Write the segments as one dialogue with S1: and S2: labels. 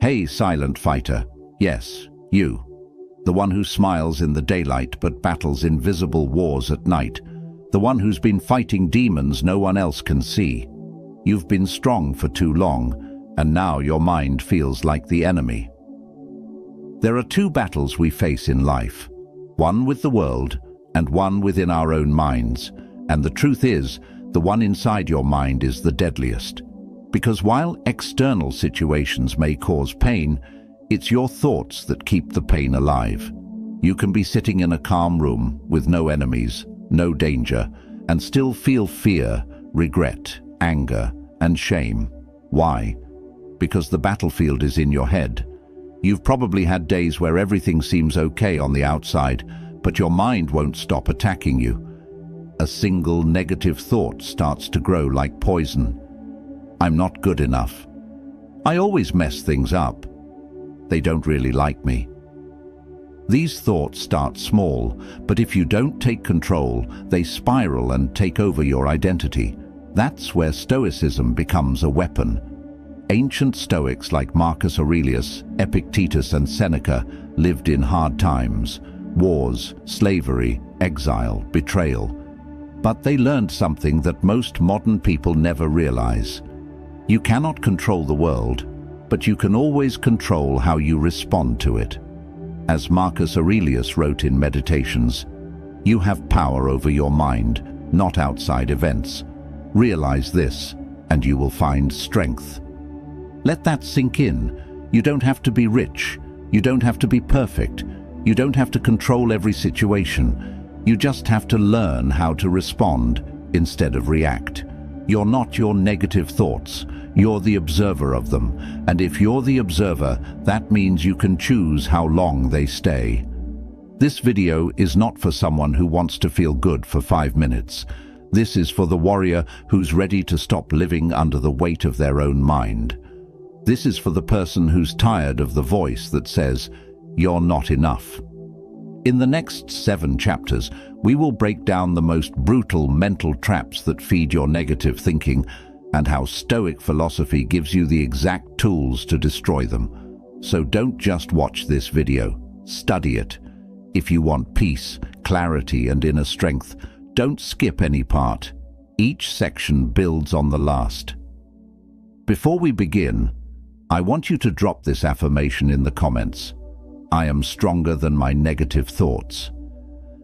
S1: Hey, silent fighter. Yes, you. The one who smiles in the daylight but battles invisible wars at night. The one who's been fighting demons no one else can see. You've been strong for too long, and now your mind feels like the enemy. There are two battles we face in life, one with the world and one within our own minds. And the truth is, the one inside your mind is the deadliest. Because while external situations may cause pain, it's your thoughts that keep the pain alive. You can be sitting in a calm room with no enemies, no danger, and still feel fear, regret, anger, and shame. Why? Because the battlefield is in your head. You've probably had days where everything seems okay on the outside, but your mind won't stop attacking you. A single negative thought starts to grow like poison. I'm not good enough. I always mess things up. They don't really like me. These thoughts start small, but if you don't take control, they spiral and take over your identity. That's where Stoicism becomes a weapon. Ancient Stoics like Marcus Aurelius, Epictetus, and Seneca lived in hard times, wars, slavery, exile, betrayal. But they learned something that most modern people never realize. You cannot control the world, but you can always control how you respond to it. As Marcus Aurelius wrote in Meditations, you have power over your mind, not outside events. Realize this, and you will find strength. Let that sink in. You don't have to be rich. You don't have to be perfect. You don't have to control every situation. You just have to learn how to respond instead of react. You're not your negative thoughts. You're the observer of them. And if you're the observer, that means you can choose how long they stay. This video is not for someone who wants to feel good for 5 minutes. This is for the warrior who's ready to stop living under the weight of their own mind. This is for the person who's tired of the voice that says, "You're not enough." In the next 7 chapters, we will break down the most brutal mental traps that feed your negative thinking and how Stoic philosophy gives you the exact tools to destroy them. So don't just watch this video, study it. If you want peace, clarity, and inner strength, don't skip any part. Each section builds on the last. Before we begin, I want you to drop this affirmation in the comments. I am stronger than my negative thoughts.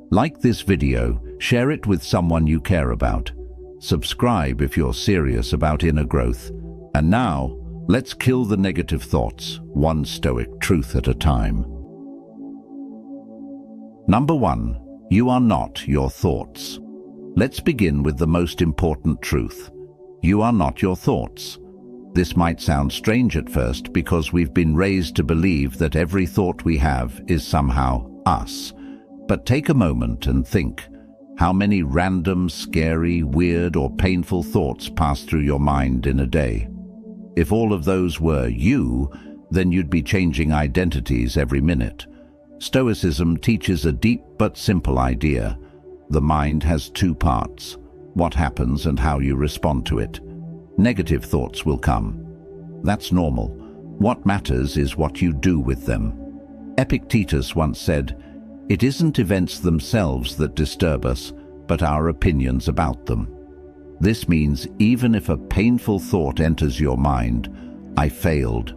S1: Like this video, share it with someone you care about. Subscribe if you're serious about inner growth. And now, let's kill the negative thoughts, one Stoic truth at a time. Number 1, you are not your thoughts. Let's begin with the most important truth. You are not your thoughts. This might sound strange at first because we've been raised to believe that every thought we have is somehow us. But take a moment and think. How many random, scary, weird, or painful thoughts pass through your mind in a day? If all of those were you, then you'd be changing identities every minute. Stoicism teaches a deep but simple idea. The mind has 2 parts: what happens and how you respond to it. Negative thoughts will come. That's normal. What matters is what you do with them. Epictetus once said, "It isn't events themselves that disturb us, but our opinions about them." This means even if a painful thought enters your mind, "I failed,"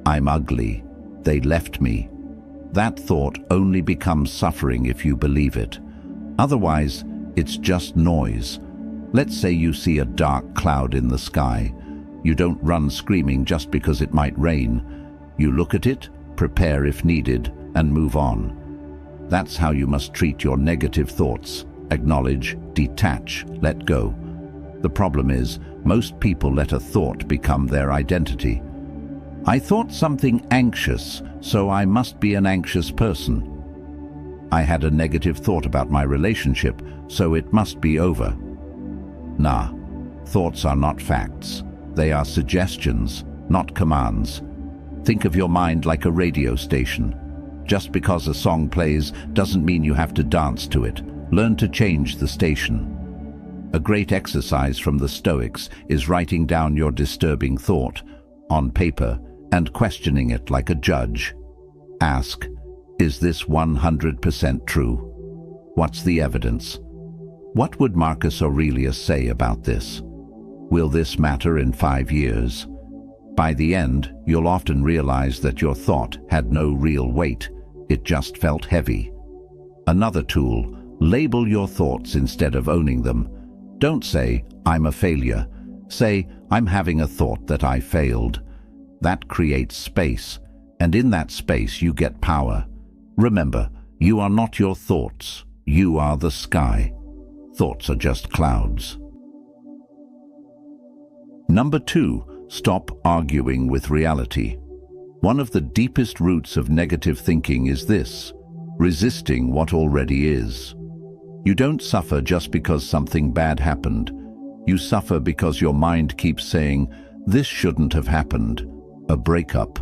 S1: "I'm ugly," "they left me," that thought only becomes suffering if you believe it. Otherwise, it's just noise. Let's say you see a dark cloud in the sky. You don't run screaming just because it might rain. You look at it, prepare if needed, and move on. That's how you must treat your negative thoughts. Acknowledge, detach, let go. The problem is, most people let a thought become their identity. I thought something anxious, so I must be an anxious person. I had a negative thought about my relationship, so it must be over. Nah, thoughts are not facts. They are suggestions, not commands. Think of your mind like a radio station. Just because a song plays doesn't mean you have to dance to it. Learn to change the station. A great exercise from the Stoics is writing down your disturbing thought. On paper, and questioning it like a judge. Ask, is this 100% true? What's the evidence? What would Marcus Aurelius say about this? Will this matter in 5 years? By the end, you'll often realize that your thought had no real weight. It just felt heavy. Another tool, label your thoughts instead of owning them. Don't say, I'm a failure. Say, I'm having a thought that I failed. That creates space, and in that space you get power. Remember, you are not your thoughts. You are the sky. Thoughts are just clouds. Number 2, stop arguing with reality. One of the deepest roots of negative thinking is this: resisting what already is. You don't suffer just because something bad happened. You suffer because your mind keeps saying, this shouldn't have happened. A breakup,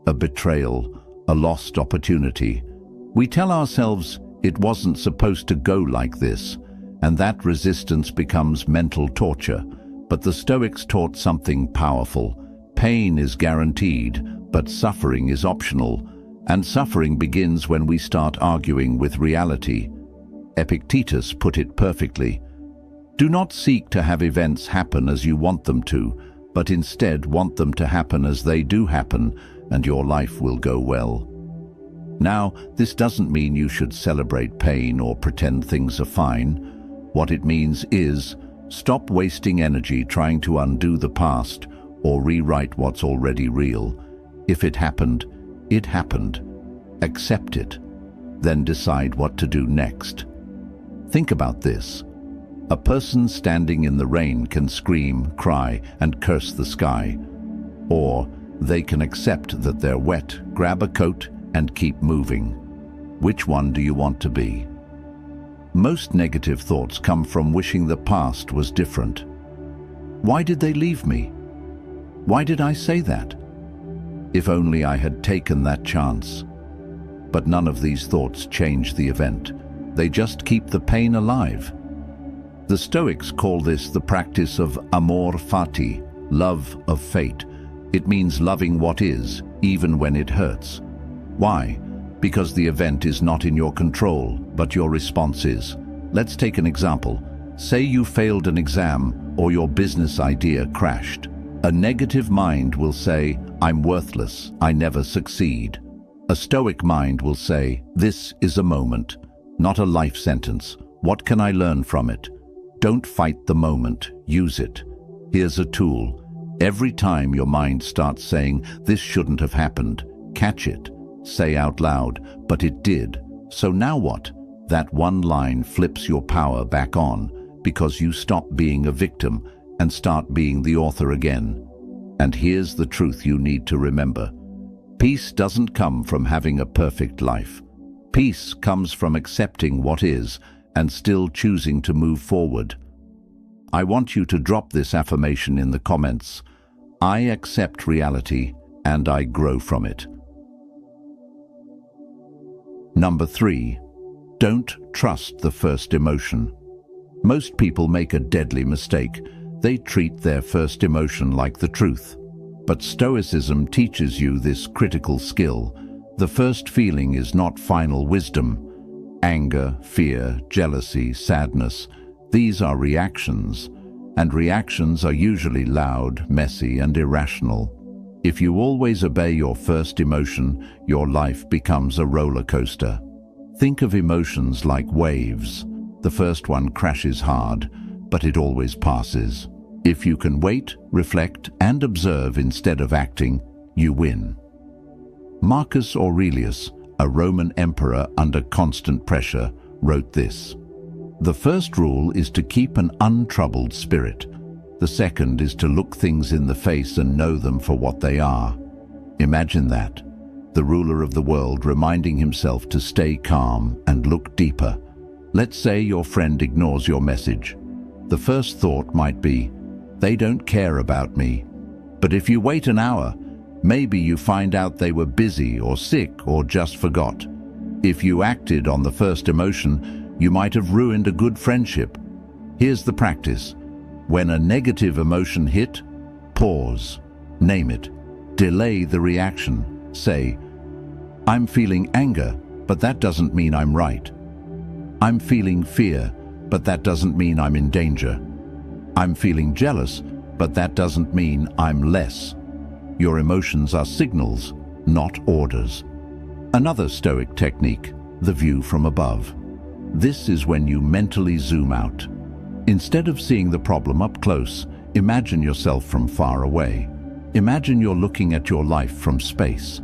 S1: a betrayal, a lost opportunity. We tell ourselves it wasn't supposed to go like this, and that resistance becomes mental torture. But the Stoics taught something powerful. Pain is guaranteed, but suffering is optional, and suffering begins when we start arguing with reality. Epictetus put it perfectly. Do not seek to have events happen as you want them to, but instead want them to happen as they do happen, and your life will go well. Now, this doesn't mean you should celebrate pain or pretend things are fine. What it means is, stop wasting energy trying to undo the past or rewrite what's already real. If it happened, it happened. Accept it. Then decide what to do next. Think about this. A person standing in the rain can scream, cry, and curse the sky. Or they can accept that they're wet, grab a coat, and keep moving. Which one do you want to be? Most negative thoughts come from wishing the past was different. Why did they leave me? Why did I say that? If only I had taken that chance. But none of these thoughts change the event. They just keep the pain alive. The Stoics call this the practice of amor fati, love of fate. It means loving what is, even when it hurts. Why? Because the event is not in your control, but your response is. Let's take an example. Say you failed an exam or your business idea crashed. A negative mind will say, I'm worthless, I never succeed. A Stoic mind will say, this is a moment, not a life sentence. What can I learn from it? Don't fight the moment, use it. Here's a tool. Every time your mind starts saying, this shouldn't have happened, catch it. Say out loud, but it did. So now what? That one line flips your power back on because you stop being a victim and start being the author again. And here's the truth you need to remember. Peace doesn't come from having a perfect life. Peace comes from accepting what is and still choosing to move forward. I want you to drop this affirmation in the comments. I accept reality and I grow from it. Number 3, don't trust the first emotion. Most people make a deadly mistake. They treat their first emotion like the truth. But Stoicism teaches you this critical skill. The first feeling is not final wisdom. Anger, fear, jealousy, sadness, these are reactions. And reactions are usually loud, messy, and irrational. If you always obey your first emotion, your life becomes a roller coaster. Think of emotions like waves. The first one crashes hard, but it always passes. If you can wait, reflect, and observe instead of acting, you win. Marcus Aurelius, a Roman emperor under constant pressure, wrote this: the first rule is to keep an untroubled spirit. The second is to look things in the face and know them for what they are. Imagine that. The ruler of the world reminding himself to stay calm and look deeper. Let's say your friend ignores your message. The first thought might be, they don't care about me. But if you wait an hour, maybe you find out they were busy or sick or just forgot. If you acted on the first emotion, you might have ruined a good friendship. Here's the practice. When a negative emotion hit, pause, name it. Delay the reaction. Say, I'm feeling anger, but that doesn't mean I'm right. I'm feeling fear, but that doesn't mean I'm in danger. I'm feeling jealous, but that doesn't mean I'm less. Your emotions are signals, not orders. Another Stoic technique, the view from above. This is when you mentally zoom out. Instead of seeing the problem up close, imagine yourself from far away. Imagine you're looking at your life from space.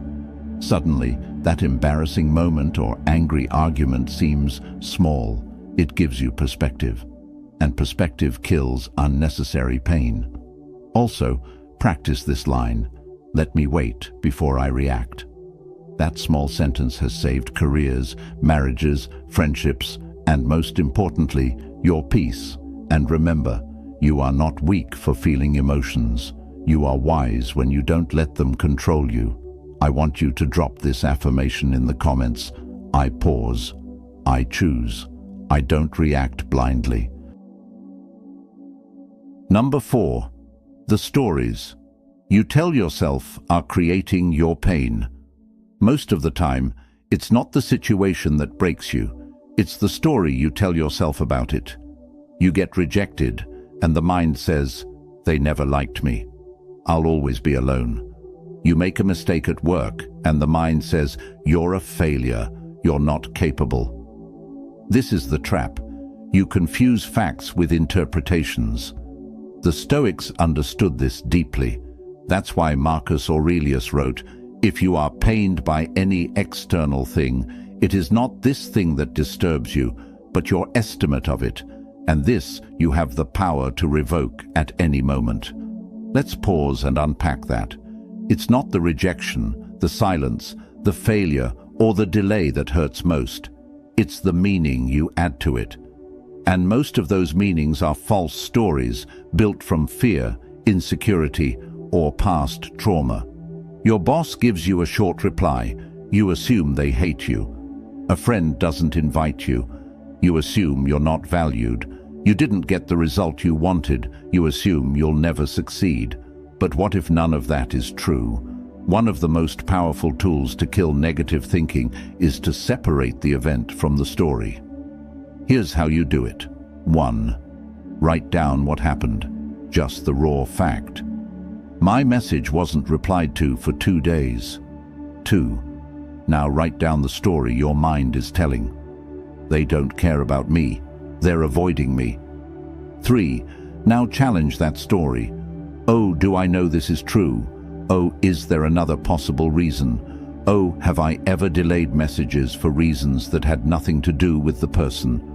S1: Suddenly, that embarrassing moment or angry argument seems small. It gives you perspective, and perspective kills unnecessary pain. Also, practice this line, let me wait before I react. That small sentence has saved careers, marriages, friendships, and most importantly, your peace. And remember, you are not weak for feeling emotions. You are wise when you don't let them control you. I want you to drop this affirmation in the comments. I pause. I choose. I don't react blindly. Number 4. The stories you tell yourself are creating your pain. Most of the time, it's not the situation that breaks you. It's the story you tell yourself about it. You get rejected, and the mind says, they never liked me. I'll always be alone. You make a mistake at work, and the mind says, you're a failure. You're not capable. This is the trap. You confuse facts with interpretations. The Stoics understood this deeply. That's why Marcus Aurelius wrote, if you are pained by any external thing, it is not this thing that disturbs you, but your estimate of it, and this you have the power to revoke at any moment. Let's pause and unpack that. It's not the rejection, the silence, the failure, or the delay that hurts most. It's the meaning you add to it. And most of those meanings are false stories built from fear, insecurity, or past trauma. Your boss gives you a short reply. You assume they hate you. A friend doesn't invite you. You assume you're not valued. You didn't get the result you wanted. You assume you'll never succeed. But what if none of that is true? One of the most powerful tools to kill negative thinking is to separate the event from the story. Here's how you do it. 1. Write down what happened. Just the raw fact. My message wasn't replied to for 2 days. 2. Now write down the story your mind is telling. They don't care about me. They're avoiding me. 3. Now challenge that story. Oh, do I know this is true? Oh, is there another possible reason? Oh, have I ever delayed messages for reasons that had nothing to do with the person?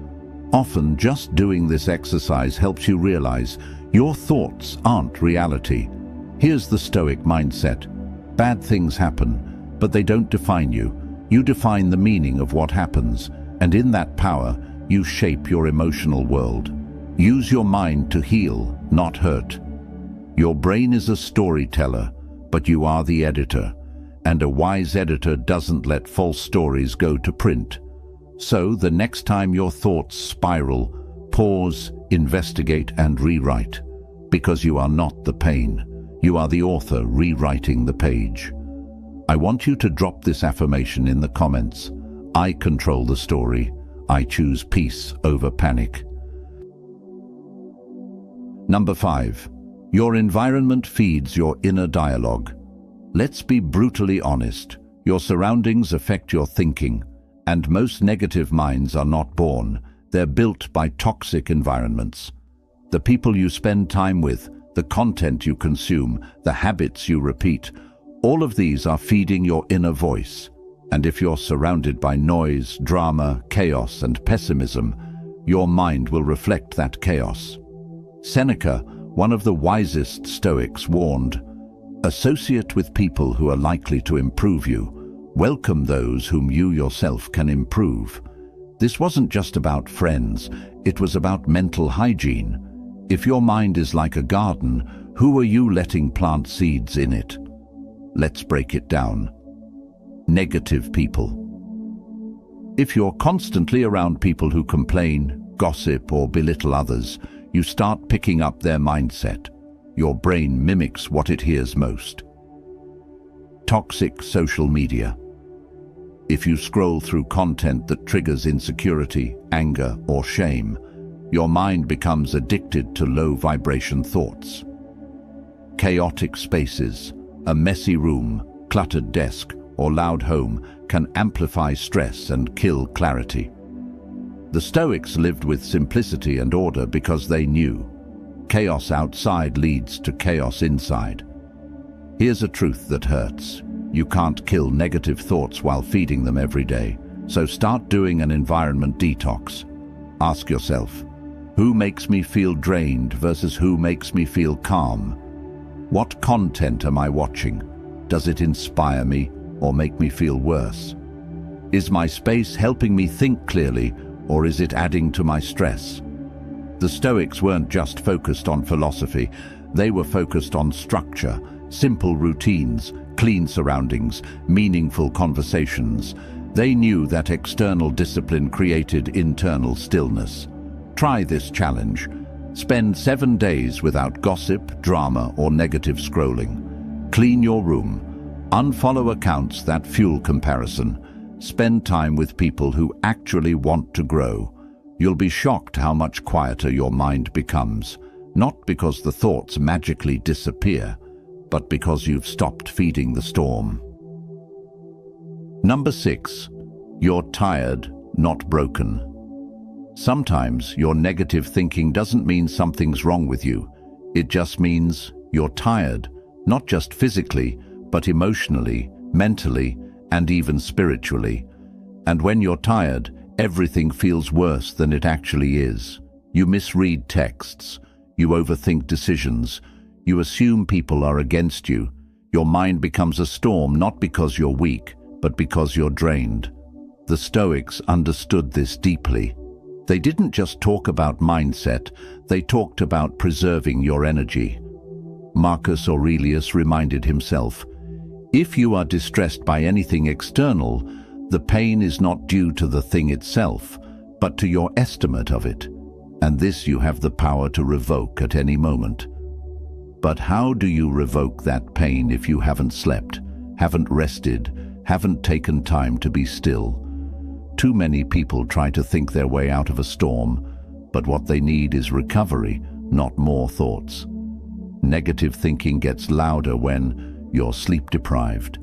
S1: Often, just doing this exercise helps you realize your thoughts aren't reality. Here's the Stoic mindset. Bad things happen, but they don't define you. You define the meaning of what happens, and in that power, you shape your emotional world. Use your mind to heal, not hurt. Your brain is a storyteller, but you are the editor, and a wise editor doesn't let false stories go to print. So, the next time your thoughts spiral, pause, investigate, and rewrite, because you are not the pain. You are the author rewriting the page. I want you to drop this affirmation in the comments. I control the story. I choose peace over panic. Number 5. Your environment feeds your inner dialogue. Let's be brutally honest. Your surroundings affect your thinking, and most negative minds are not born. They're built by toxic environments. The people you spend time with, the content you consume, the habits you repeat, all of these are feeding your inner voice. And if you're surrounded by noise, drama, chaos, and pessimism, your mind will reflect that chaos. Seneca, one of the wisest Stoics, warned, associate with people who are likely to improve you. Welcome those whom you yourself can improve. This wasn't just about friends, it was about mental hygiene. If your mind is like a garden, who are you letting plant seeds in it? Let's break it down. Negative people. If you're constantly around people who complain, gossip, or belittle others, you start picking up their mindset. Your brain mimics what it hears most. Toxic social media. If you scroll through content that triggers insecurity, anger, or shame, your mind becomes addicted to low-vibration thoughts. Chaotic spaces, a messy room, cluttered desk, or loud home can amplify stress and kill clarity. The Stoics lived with simplicity and order because they knew chaos outside leads to chaos inside. Here's a truth that hurts. You can't kill negative thoughts while feeding them every day. So start doing an environment detox. Ask yourself, who makes me feel drained versus who makes me feel calm? What content am I watching? Does it inspire me or make me feel worse? Is my space helping me think clearly, or is it adding to my stress? The Stoics weren't just focused on philosophy, they were focused on structure, simple routines, clean surroundings, meaningful conversations. They knew that external discipline created internal stillness. Try this challenge. Spend 7 days without gossip, drama, or negative scrolling. Clean your room. Unfollow accounts that fuel comparison. Spend time with people who actually want to grow. You'll be shocked how much quieter your mind becomes, not because the thoughts magically disappear, but because you've stopped feeding the storm. Number 6. You're tired, not broken. Sometimes your negative thinking doesn't mean something's wrong with you. It just means you're tired, not just physically, but emotionally, mentally, and even spiritually. And when you're tired, everything feels worse than it actually is. You misread texts, you overthink decisions, you assume people are against you. Your mind becomes a storm not because you're weak, but because you're drained. The Stoics understood this deeply. They didn't just talk about mindset, they talked about preserving your energy. Marcus Aurelius reminded himself, if you are distressed by anything external, the pain is not due to the thing itself, but to your estimate of it, and this you have the power to revoke at any moment. But how do you revoke that pain if you haven't slept, haven't rested, haven't taken time to be still? Too many people try to think their way out of a storm, but what they need is recovery, not more thoughts. Negative thinking gets louder when you're sleep deprived,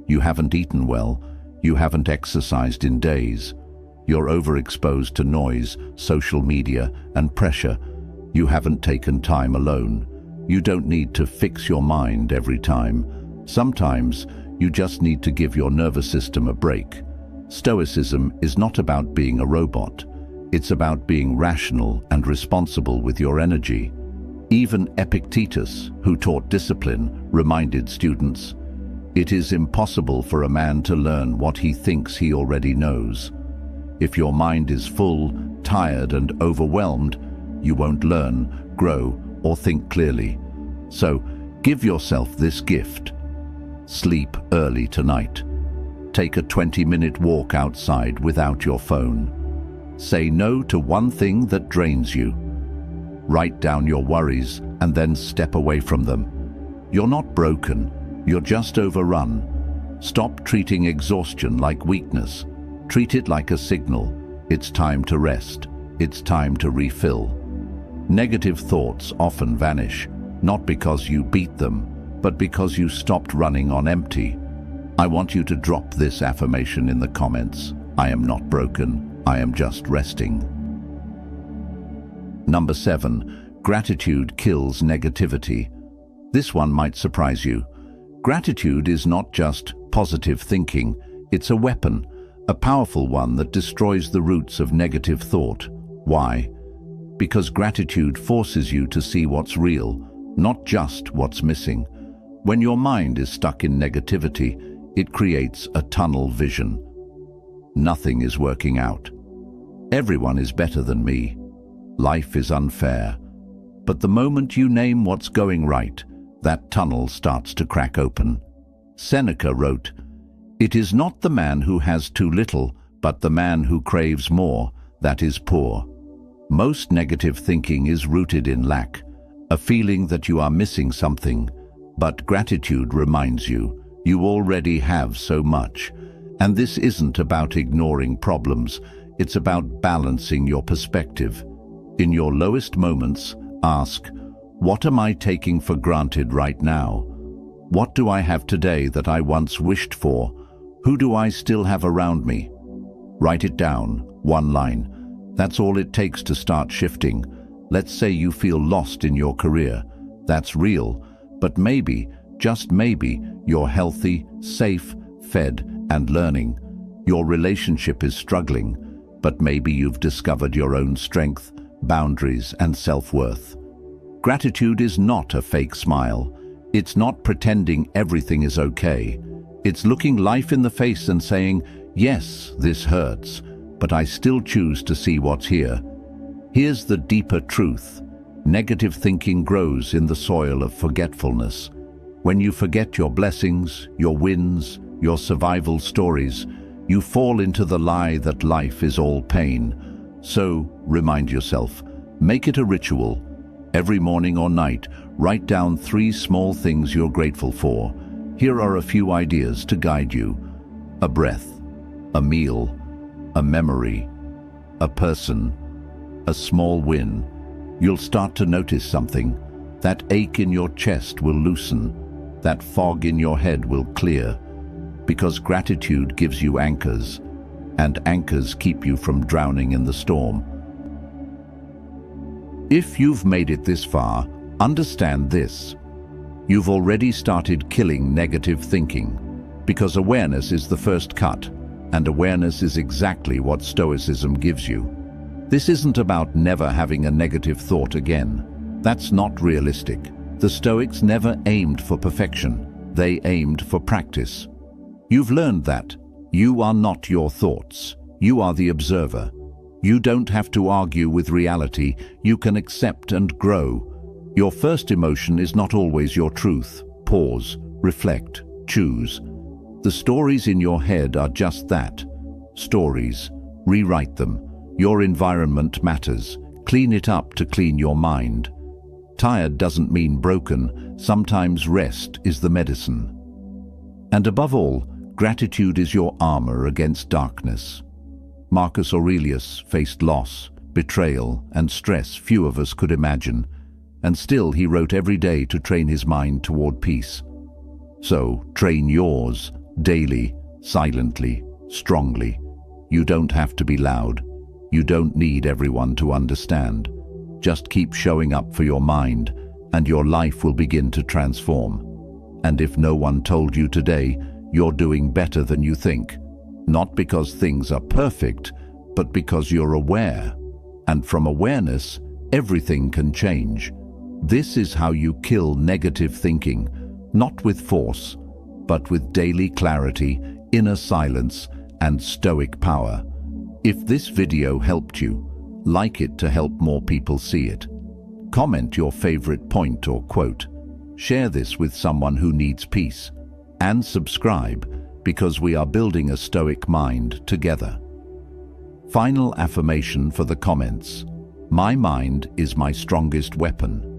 S1: you haven't eaten well, you haven't exercised in days, you're overexposed to noise, social media, and pressure, you haven't taken time alone. You don't need to fix your mind every time. Sometimes you just need to give your nervous system a break. Stoicism is not about being a robot. It's about being rational and responsible with your energy. Even Epictetus, who taught discipline, reminded students, it is impossible for a man to learn what he thinks he already knows. If your mind is full, tired, and overwhelmed, you won't learn, grow, or think clearly. So, give yourself this gift. Sleep early tonight. Take a 20-minute walk outside without your phone. Say no to one thing that drains you. Write down your worries and then step away from them. You're not broken, you're just overrun. Stop treating exhaustion like weakness. Treat it like a signal. It's time to rest. It's time to refill. Negative thoughts often vanish, not because you beat them, but because you stopped running on empty. I want you to drop this affirmation in the comments. I am not broken, I am just resting. Number 7. Gratitude kills negativity. This one might surprise you. Gratitude is not just positive thinking, it's a weapon, a powerful one that destroys the roots of negative thought. Why? Because gratitude forces you to see what's real, not just what's missing. When your mind is stuck in negativity, it creates a tunnel vision. Nothing is working out. Everyone is better than me. Life is unfair. But the moment you name what's going right, that tunnel starts to crack open. Seneca wrote, "It is not the man who has too little, but the man who craves more, that is poor." Most negative thinking is rooted in lack, a feeling that you are missing something, but gratitude reminds you, You already have so much. And this isn't about ignoring problems, it's about balancing your perspective. In your lowest moments, ask, what am I taking for granted right now? What do I have today that I once wished for? Who do I still have around me? Write it down, one line. That's all it takes to start shifting. Let's say you feel lost in your career. That's real, but maybe, just maybe, you're healthy, safe, fed, and learning. Your relationship is struggling, but maybe you've discovered your own strength, boundaries, and self-worth. Gratitude is not a fake smile. It's not pretending everything is okay. It's looking life in the face and saying, yes, this hurts, but I still choose to see what's here. Here's the deeper truth. Negative thinking grows in the soil of forgetfulness. When you forget your blessings, your wins, your survival stories, you fall into the lie that life is all pain. So, remind yourself, make it a ritual. Every morning or night, write down 3 small things you're grateful for. Here are a few ideas to guide you. A breath, a meal, a memory, a person, a small win. You'll start to notice something. That ache in your chest will loosen. That fog in your head will clear. Because gratitude gives you anchors, and anchors keep you from drowning in the storm. If you've made it this far, understand this. You've already started killing negative thinking, because awareness is the first cut, and awareness is exactly what Stoicism gives you. This isn't about never having a negative thought again. That's not realistic. The Stoics never aimed for perfection. They aimed for practice. You've learned that. You are not your thoughts. You are the observer. You don't have to argue with reality. You can accept and grow. Your first emotion is not always your truth. Pause, reflect, choose. The stories in your head are just that. Stories. Rewrite them. Your environment matters. Clean it up to clean your mind. Tired doesn't mean broken. Sometimes rest is the medicine. And above all, gratitude is your armor against darkness. Marcus Aurelius faced loss, betrayal, and stress few of us could imagine, and still he wrote every day to train his mind toward peace. So, train yours, daily, silently, strongly. You don't have to be loud. You don't need everyone to understand. Just keep showing up for your mind, and your life will begin to transform. And if no one told you today, you're doing better than you think. Not because things are perfect, but because you're aware. And from awareness, everything can change. This is how you kill negative thinking, not with force, but with daily clarity, inner silence, and stoic power. If this video helped you, like it to help more people see it. Comment your favorite point or quote. Share this with someone who needs peace. And subscribe, because we are building a stoic mind together. Final affirmation for the comments. My mind is my strongest weapon.